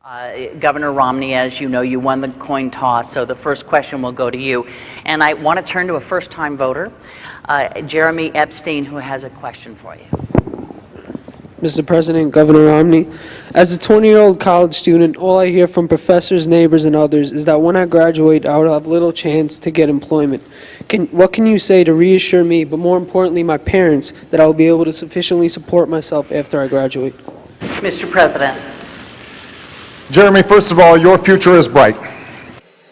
Governor Romney, as you know, you won the coin toss, so the first question will go to you. And I want to turn to a first-time voter, Jeremy Epstein, who has a question for you. Mr. President, Governor Romney, as a 20-year-old college student, all I hear from professors, neighbors, and others is that when I graduate, I will have little chance to get employment. What can you say to reassure me, but more importantly, my parents, that I will be able to sufficiently support myself after I graduate? Mr. President. Jeremy, first of all, your future is bright.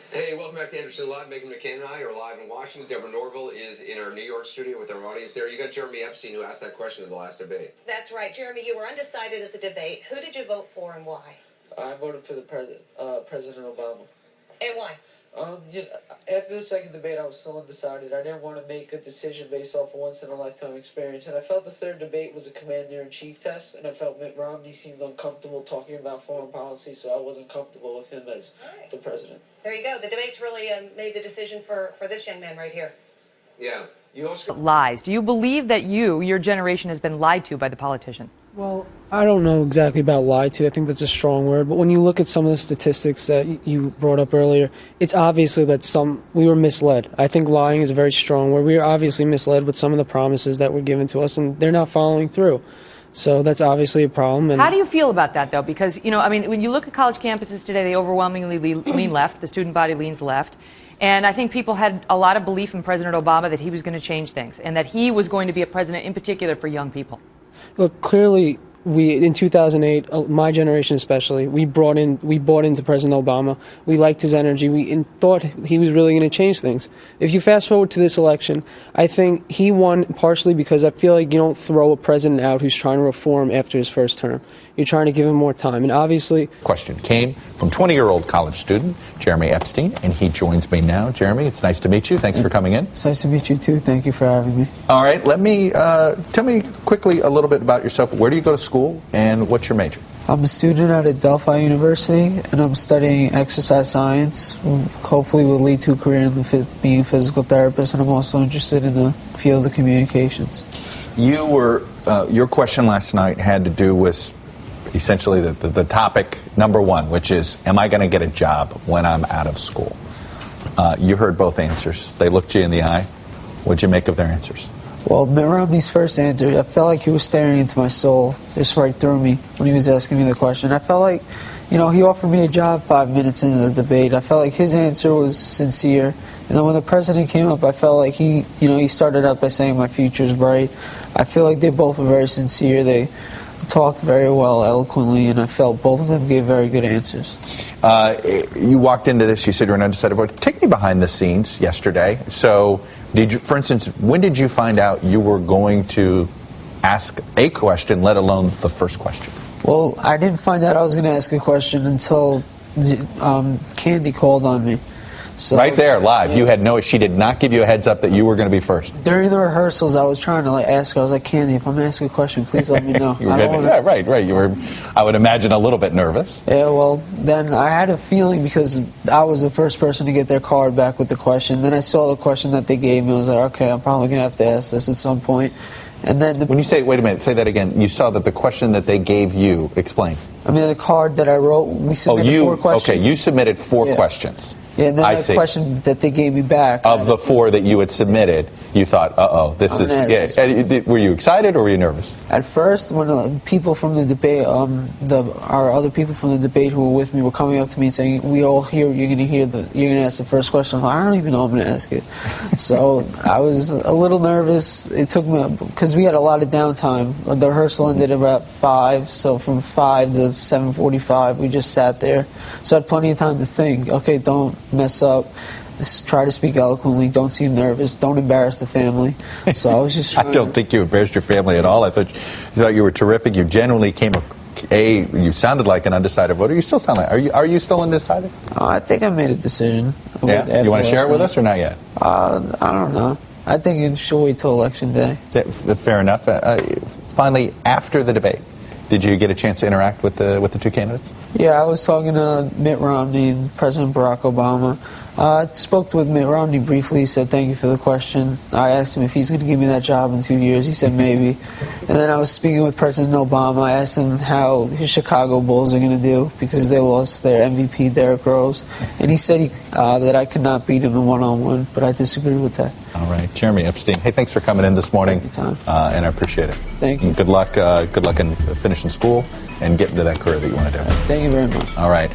Hey, welcome back to Anderson Live. Megan McCann and I are live in Washington. Deborah Norville is in our New York studio with our audience there. You got Jeremy Epstein, who asked that question in the last debate. That's right. Jeremy, you were undecided at the debate. Who did you vote for and why? I voted for the President Obama. And why? After the second debate, I was still undecided. I didn't want to make a decision based off a once-in-a-lifetime experience, and I felt the third debate was a commander-in-chief test, and I felt Mitt Romney seemed uncomfortable talking about foreign policy, so I wasn't comfortable with him as the president. There you go. The debates really made the decision for this young man right here. Yeah. You also lies. Do you believe that your generation, has been lied to by the politician? Well, I don't know exactly about lie to. I think that's a strong word. But when you look at some of the statistics that you brought up earlier, it's obviously that we were misled. I think lying is a very strong word. We were obviously misled with some of the promises that were given to us, and they're not following through. So that's obviously a problem. And how do you feel about that, though? Because, when you look at college campuses today, they overwhelmingly lean left. The student body leans left. And I think people had a lot of belief in President Obama that he was going to change things and that he was going to be a president in particular for young people. Look, clearly, in 2008, my generation especially, we bought into President Obama. We liked his energy. We thought he was really going to change things. If you fast forward to this election, I think he won partially because I feel like you don't throw a president out who's trying to reform after his first term. You're trying to give him more time. And obviously... Question came from 20-year-old college student Jeremy Epstein, and he joins me now. Jeremy, it's nice to meet you. Thanks for coming in. It's nice to meet you, too. Thank you for having me. All right, tell me quickly a little bit about yourself. Where do you go to school, and what's your major? I'm a student at Delphi University, and I'm studying exercise science. Hopefully will lead to a career in being a physical therapist, and I'm also interested in the field of communications. Your question last night had to do with essentially the topic number one, which is, am I going to get a job when I'm out of school? You heard both answers. They looked you in the eye. What'd you make of their answers? Well, Mitt Romney's first answer, I felt like he was staring into my soul, just right through me when he was asking me the question. I felt like, he offered me a job 5 minutes into the debate. I felt like his answer was sincere. And then when the president came up, I felt like he started out by saying my future's bright. I feel like they both were very sincere. They talked very well, eloquently, and I felt both of them gave very good answers. You walked into this, you said you're an undecided voter. Take me behind the scenes yesterday. So, for instance, when did you find out you were going to ask a question, let alone the first question? Well, I didn't find out I was going to ask a question until Candy called on me. So, right there, live. Yeah. She did not give you a heads up that you were going to be first. During the rehearsals, I was trying to ask her. I was like, Candy, if I'm going to ask a question, please let me know. Yeah, right. You were, I would imagine, a little bit nervous. Yeah, well, then I had a feeling because I was the first person to get their card back with the question. Then I saw the question that they gave me. I was like, okay, I'm probably going to have to ask this at some point. And then when you say, wait a minute, say that again. You saw that the question that they gave you, explain. I mean, the card that I wrote, we submitted 4 questions. Okay, you submitted 4 questions. Yeah, and then the question that they gave me back. Of the 4 that you had submitted, you thought, this is... Yeah. Were you excited or were you nervous? At first, when people from the debate, our other people from the debate who were with me were coming up to me and saying, we all hear you're going to ask the first question. I'm like, I don't even know I'm going to ask it. So I was a little nervous. It took me, because we had a lot of downtime. The rehearsal ended about 5, so from 5 to 7:45, we just sat there. So I had plenty of time to think, okay, don't mess up, just try to speak eloquently, don't seem nervous, don't embarrass the family. So I was just trying. I don't think you embarrassed your family at all. I thought you were terrific. You genuinely you sounded like an undecided voter. You still sound like, are you still undecided? I think I made a decision. Yeah? You want to share it with us or not yet? I don't know. I think it should wait till Election Day. Fair enough. Finally, after the debate, Did you get a chance to interact with the two candidates? Yeah, I was talking to Mitt Romney and President Barack Obama. I spoke with Mitt Romney briefly. He said, thank you for the question. I asked him if he's going to give me that job in 2 years. He said maybe. And then I was speaking with President Obama. I asked him how his Chicago Bulls are going to do because they lost their MVP, Derrick Rose. And he said that I could not beat him in one-on-one, but I disagree with that. All right. Jeremy Epstein, hey, thanks for coming in this morning. Thank you, Tom. And I appreciate it. Thank you. Good luck in finishing school and getting to that career that you want to do. Thank you very much. All right.